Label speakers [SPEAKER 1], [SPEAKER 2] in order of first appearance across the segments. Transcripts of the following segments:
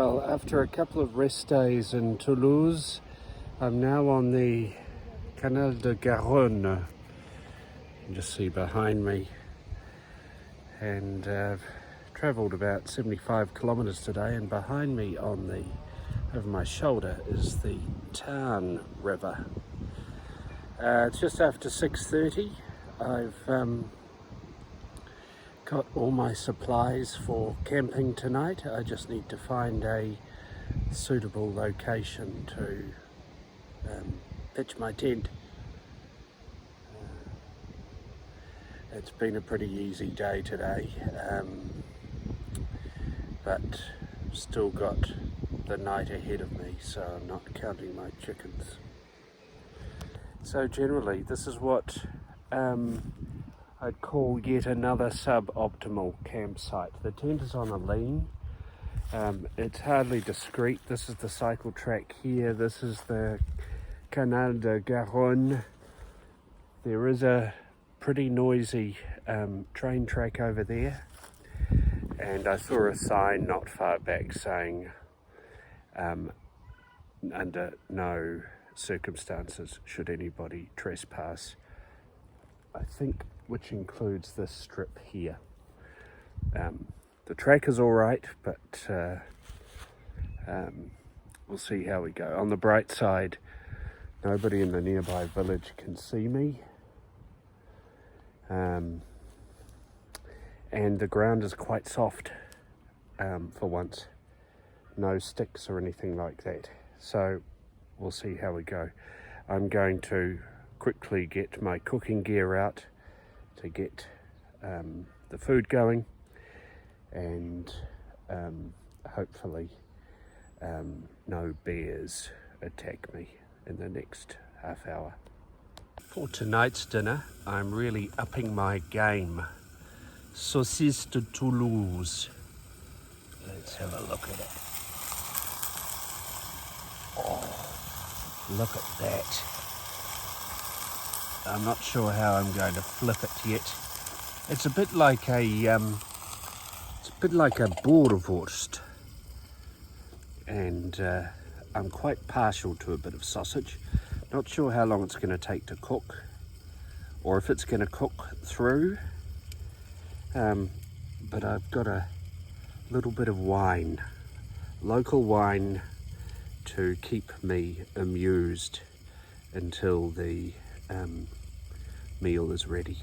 [SPEAKER 1] Well, after a couple of rest days in Toulouse, I'm now on the Canal de Garonne. You can just see behind me, and I've travelled about 75 kilometres today, and behind me over my shoulder is the Tarn River. It's just after 6:30. I've got all my supplies for camping tonight. I just need to find a suitable location to pitch my tent. It's been a pretty easy day today, but still got the night ahead of me, so I'm not counting my chickens. So generally this is what I'd call yet another suboptimal campsite. The tent is on a lean. It's hardly discreet. This is the cycle track here. This is the Canal de Garonne. There is a pretty noisy train track over there. And I saw a sign not far back saying under no circumstances should anybody trespass. I think which includes this strip here. The track is all right, but we'll see how we go. On the bright side, nobody in the nearby village can see me. And the ground is quite soft for once. No sticks or anything like that. So we'll see how we go. I'm going to quickly get my cooking gear out to get the food going, and hopefully no bears attack me in the next half hour. For tonight's dinner, I'm really upping my game. Saucisse de Toulouse. Let's have a look at it. Oh, look at that. I'm not sure how I'm going to flip it yet. It's a bit like a boerewurst, and I'm quite partial to a bit of sausage. Not sure how long it's going to take to cook, or if it's going to cook through. But I've got a little bit of wine, local wine, to keep me amused until the meal is ready.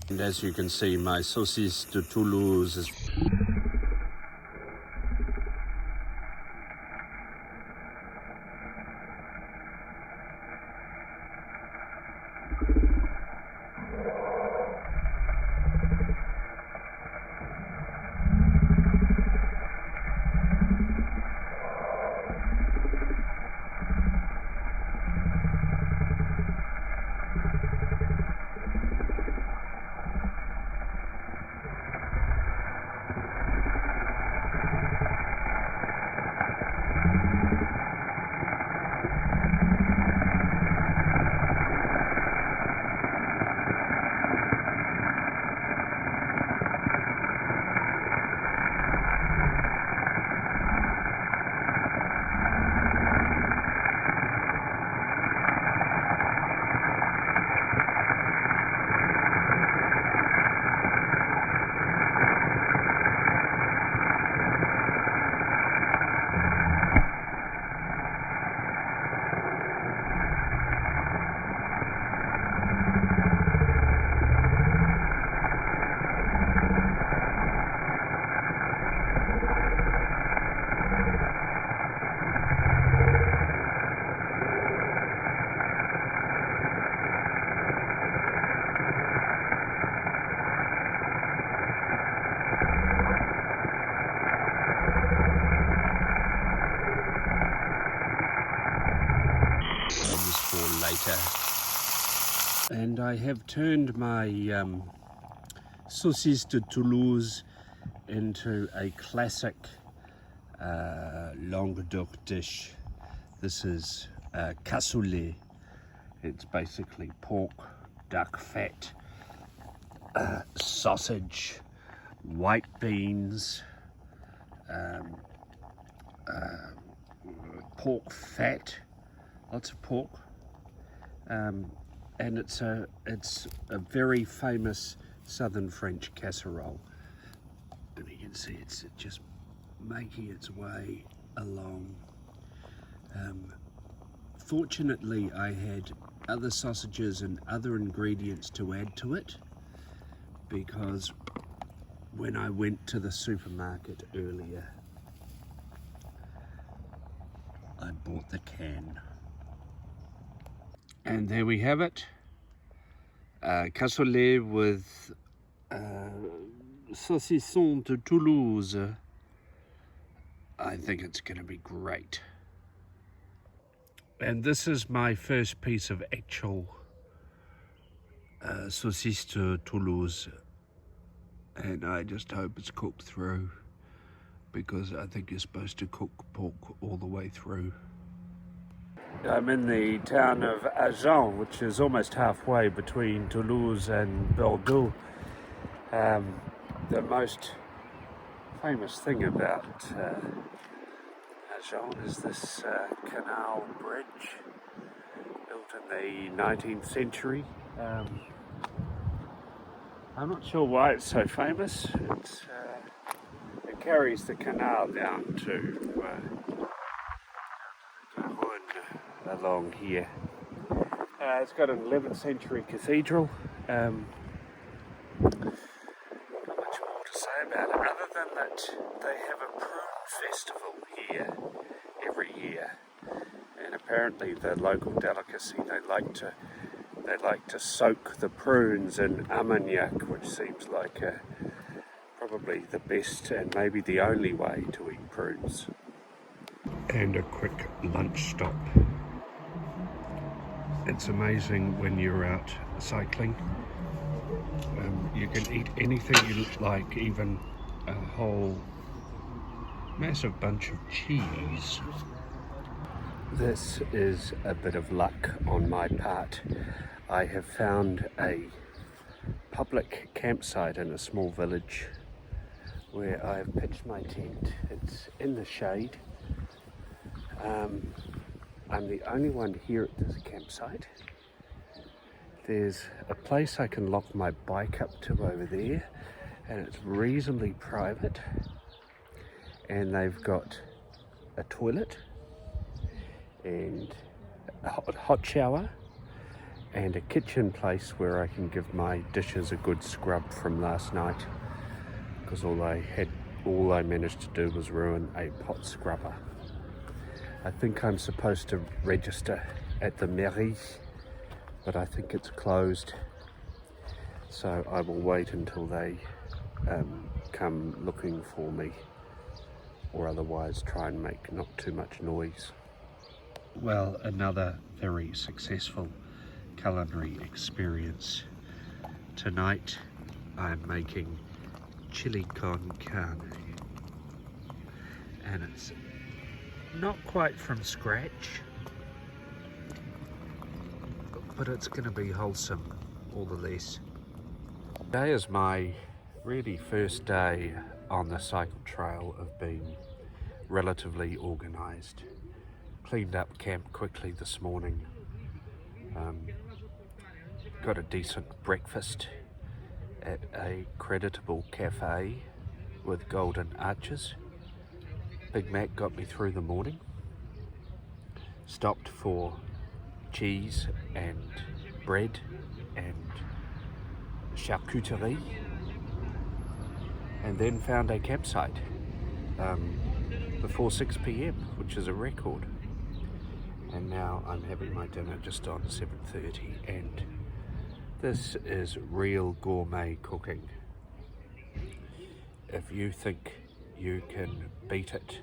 [SPEAKER 1] And as you can see, my saucisse de Toulouse is for later. And I have turned my saucisse de Toulouse into a classic Languedoc dish. This is cassoulet. It's basically pork, duck fat, sausage, white beans, pork fat, lots of pork, and it's a very famous southern French casserole. And you can see it's just making its way along. Fortunately, I had other sausages and other ingredients to add to it, because when I went to the supermarket earlier, I bought the can. And there we have it, cassoulet with saucisson de Toulouse. I think it's going to be great. And this is my first piece of actual saucisse de Toulouse, and I just hope it's cooked through, because I think you're supposed to cook pork all the way through. I'm in the town of Agen, which is almost halfway between Toulouse and Bordeaux. The most famous thing about Agen is this canal bridge built in the 19th century. I'm not sure why it's so famous. It carries the canal down to Garonne along here. It's got an 11th century cathedral. Not much more to say about it, other than that they have a prune festival here every year, and apparently the local delicacy, they like to soak the prunes in Armagnac, which seems like probably the best and maybe the only way to eat prunes. And a quick lunch stop. It's amazing when you're out cycling. You can eat anything you like, even a whole massive bunch of cheese. This is a bit of luck on my part. I have found a public campsite in a small village where I've pitched my tent. It's in the shade. I'm the only one here at this campsite. There's a place I can lock my bike up to over there, and it's reasonably private, and they've got a toilet and a hot shower and a kitchen place where I can give my dishes a good scrub from last night, because all I managed to do was ruin a pot scrubber. I think I'm supposed to register at the mairie, but I think it's closed, so I will wait until they come looking for me, or otherwise try and make not too much noise. Well, another very successful culinary experience. Tonight I'm making chili con carne, and it's not quite from scratch, but it's going to be wholesome all the less. Today is my really first day on the cycle trail of being relatively organised. Cleaned up camp quickly this morning. Got a decent breakfast at a creditable cafe with golden arches. Big Mac got me through the morning. Stopped for cheese and bread and charcuterie, and then found a campsite before 6 p.m, which is a record. And now I'm having my dinner just on 7:30, and this is real gourmet cooking. If you think you can beat it,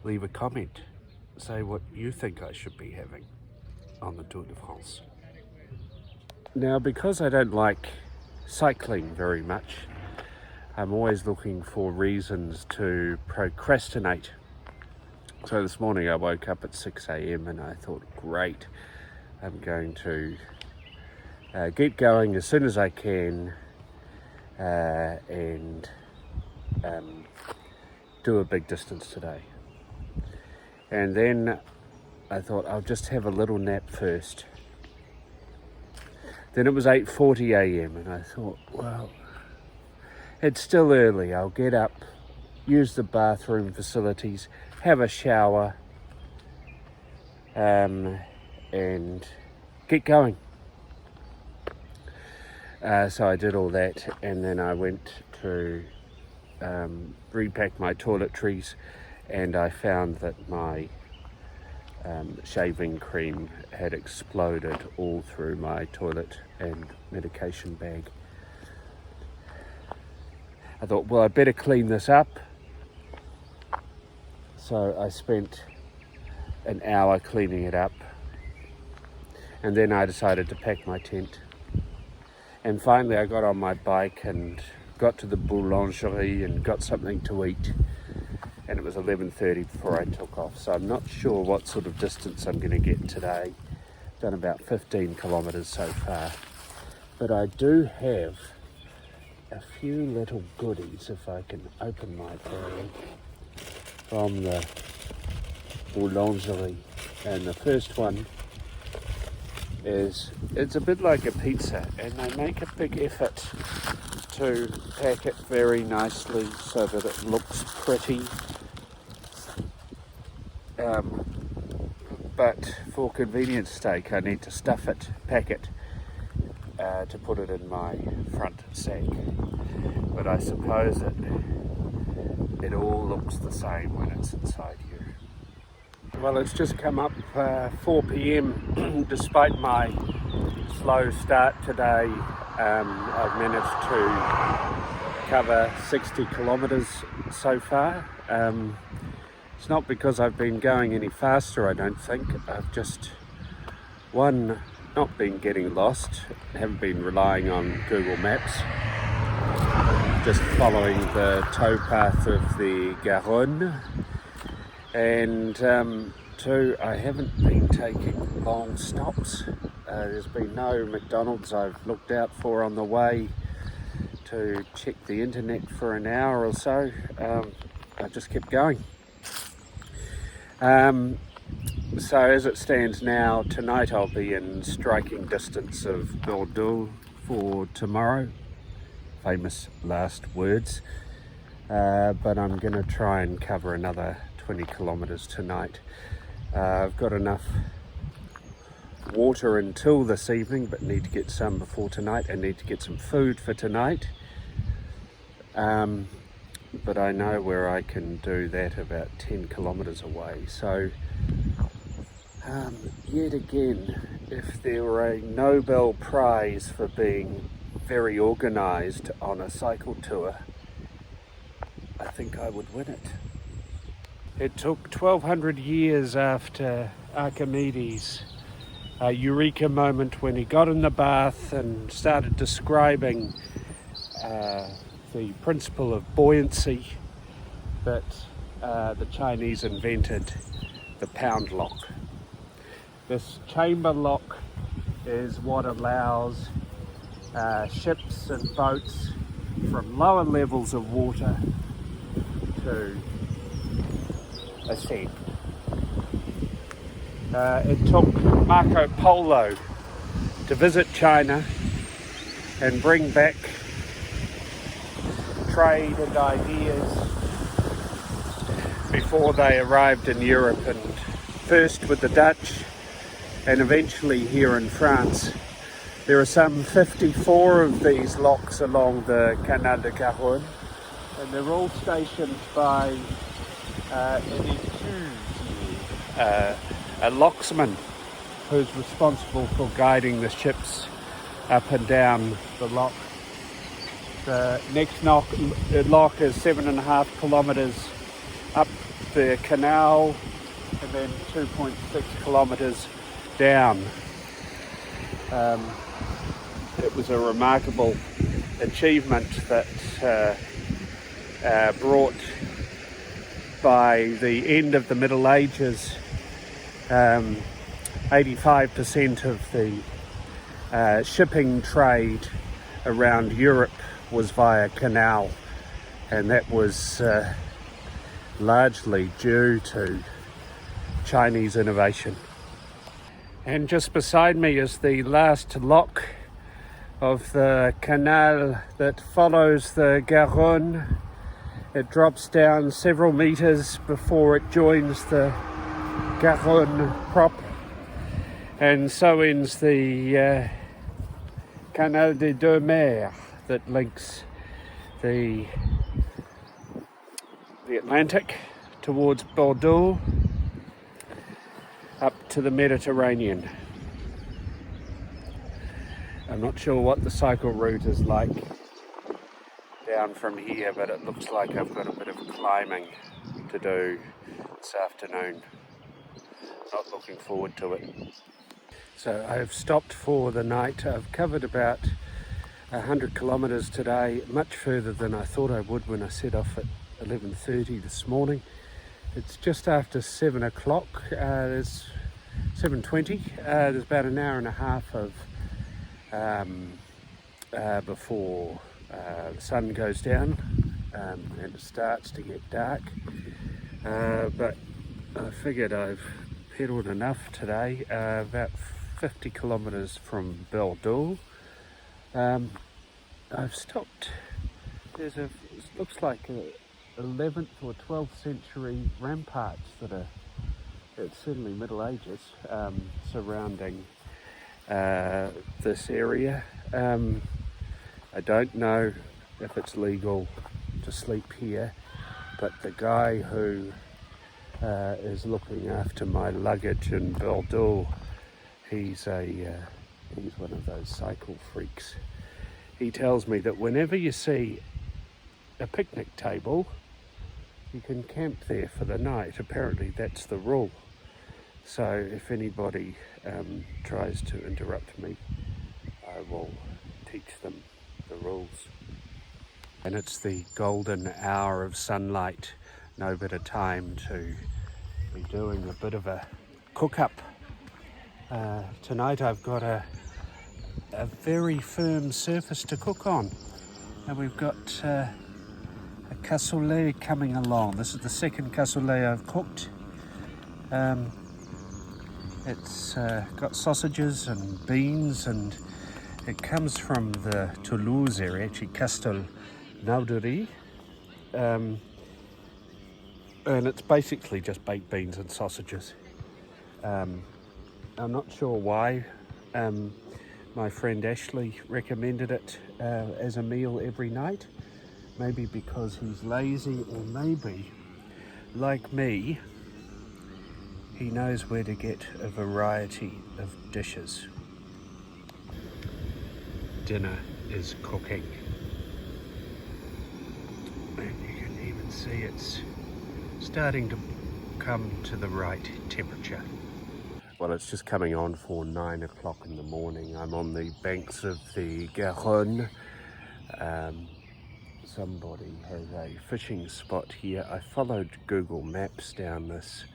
[SPEAKER 1] leave a comment. Say what you think I should be having on the Tour de France. Now, because I don't like cycling very much, I'm always looking for reasons to procrastinate. So this morning I woke up at 6 a.m. and I thought, great, I'm going to get going as soon as I can and do a big distance today. And then I thought I'll just have a little nap first. Then it was 8:40 a.m. and I thought, well, it's still early. I'll get up, use the bathroom facilities, have a shower, and get going. So I did all that, and then I went to repack my toiletries, and I found that my shaving cream had exploded all through my toilet and medication bag. I thought, well, I better clean this up. So I spent an hour cleaning it up, and then I decided to pack my tent. And finally I got on my bike and got to the boulangerie and got something to eat. And it was 11:30 before I took off, so I'm not sure what sort of distance I'm going to get today. Done about 15 kilometres so far, but I do have a few little goodies if I can open my bag from the boulangerie. And the first one is, it's a bit like a pizza, and they make a big effort to pack it very nicely so that it looks pretty. But for convenience sake, I need to stuff it, pack it, to put it in my front sack. But I suppose it all looks the same when it's inside you. Well, it's just come up 4 p.m. Despite my slow start today, I've managed to cover 60 kilometres so far. It's not because I've been going any faster, I don't think. I've just, one, not been getting lost, haven't been relying on Google Maps, just following the towpath of the Garonne. And two, I haven't been taking long stops. There's been no McDonald's I've looked out for on the way to check the internet for an hour or so. I just kept going. So as it stands now, tonight I'll be in striking distance of Bordeaux for tomorrow. Famous last words. But I'm going to try and cover another 20 kilometres tonight. I've got enough water until this evening, but need to get some before tonight. I need to get some food for tonight. But I know where I can do that about 10 kilometres away. So, yet again, if there were a Nobel Prize for being very organised on a cycle tour, I think I would win it. It took 1200 years after Archimedes' eureka moment when he got in the bath and started describing the principle of buoyancy, that the Chinese invented the pound lock. This chamber lock is what allows ships and boats from lower levels of water to ascend. It took Marco Polo to visit China and bring back trade and ideas before they arrived in Europe, and first with the Dutch and eventually here in France. There are some 54 of these locks along the Canal de Garonne, and they're all stationed by a locksman who's responsible for guiding the ships up and down the lock. The next lock is 7.5 kilometres up the canal, and then 2.6 kilometres down. It was a remarkable achievement that brought, by the end of the Middle Ages, 85% of the shipping trade around Europe was via canal, and that was largely due to Chinese innovation. And just beside me is the last lock of the canal that follows the Garonne. It drops down several meters before it joins the Garonne prop, and so ends the Canal de Garonne that links the Atlantic towards Bordeaux up to the Mediterranean. I'm not sure what the cycle route is like down from here, but it looks like I've got a bit of climbing to do this afternoon. Not looking forward to it. So I've stopped for the night. I've covered about 100 kilometres today, much further than I thought I would when I set off at 11:30 this morning. It's just after 7 o'clock. There's 7:20. There's about an hour and a half of before the sun goes down and it starts to get dark. But I figured I've pedalled enough today. About 50 kilometres from Bordeaux. I've stopped. It looks like 11th or 12th century ramparts that are, it's certainly Middle Ages, surrounding this area. I don't know if it's legal to sleep here, but the guy who is looking after my luggage in Bordeaux, he's one of those cycle freaks. He tells me that whenever you see a picnic table, you can camp there for the night. Apparently that's the rule. So if anybody tries to interrupt me, I will teach them the rules. And it's the golden hour of sunlight. No better time to be doing a bit of a cook-up. Tonight I've got a very firm surface to cook on. And we've got a cassoulet coming along. This is the second cassoulet I've cooked. It's got sausages and beans, and it comes from the Toulouse area, actually Castelnaudary. And it's basically just baked beans and sausages. I'm not sure why my friend Ashley recommended it as a meal every night. Maybe because he's lazy, or maybe, like me, he knows where to get a variety of dishes. Dinner is cooking. And you can even see it's starting to come to the right temperature. Well, it's just coming on for 9 o'clock in the morning. I'm on the banks of the Garonne. Somebody has a fishing spot here. I followed Google Maps down this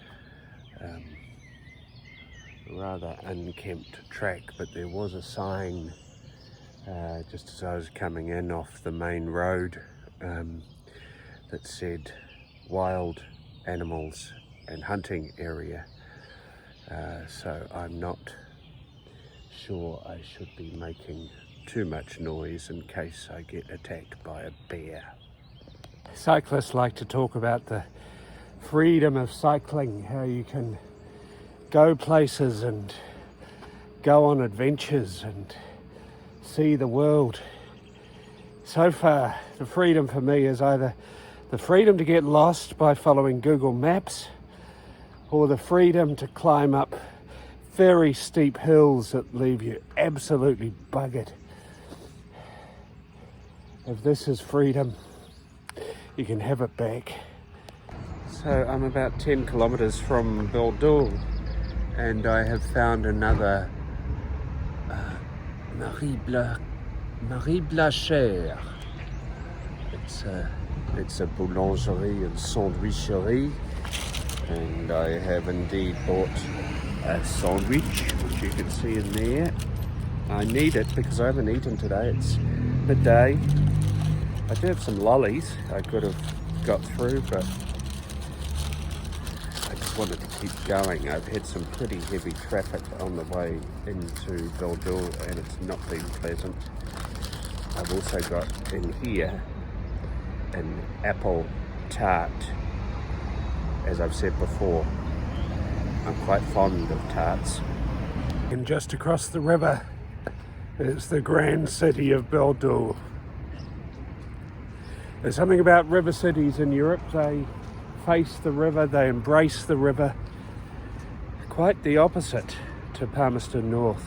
[SPEAKER 1] rather unkempt track, but there was a sign just as I was coming in off the main road that said wild animals and hunting area. So I'm not sure I should be making too much noise in case I get attacked by a bear. Cyclists like to talk about the freedom of cycling, how you can go places and go on adventures and see the world. So far, the freedom for me is either the freedom to get lost by following Google Maps, or the freedom to climb up very steep hills that leave you absolutely buggered. If this is freedom, you can have it back. So I'm about 10 kilometres from Bordeaux, and I have found another Marie Blachère. It's a boulangerie and sandwicherie, and I have indeed bought a sandwich, which you can see in there. I need it because I haven't eaten today. It's midday. I do have some lollies I could have got through, but it's just wanted to keep going. I've had some pretty heavy traffic on the way into Bordeaux and it's not been pleasant. I've also got in here an apple tart. As I've said before, I'm quite fond of tarts. And just across the river is the grand city of Bordeaux. There's something about river cities in Europe. They face the river, they embrace the river. Quite the opposite to Palmerston North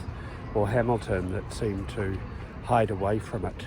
[SPEAKER 1] or Hamilton that seem to hide away from it.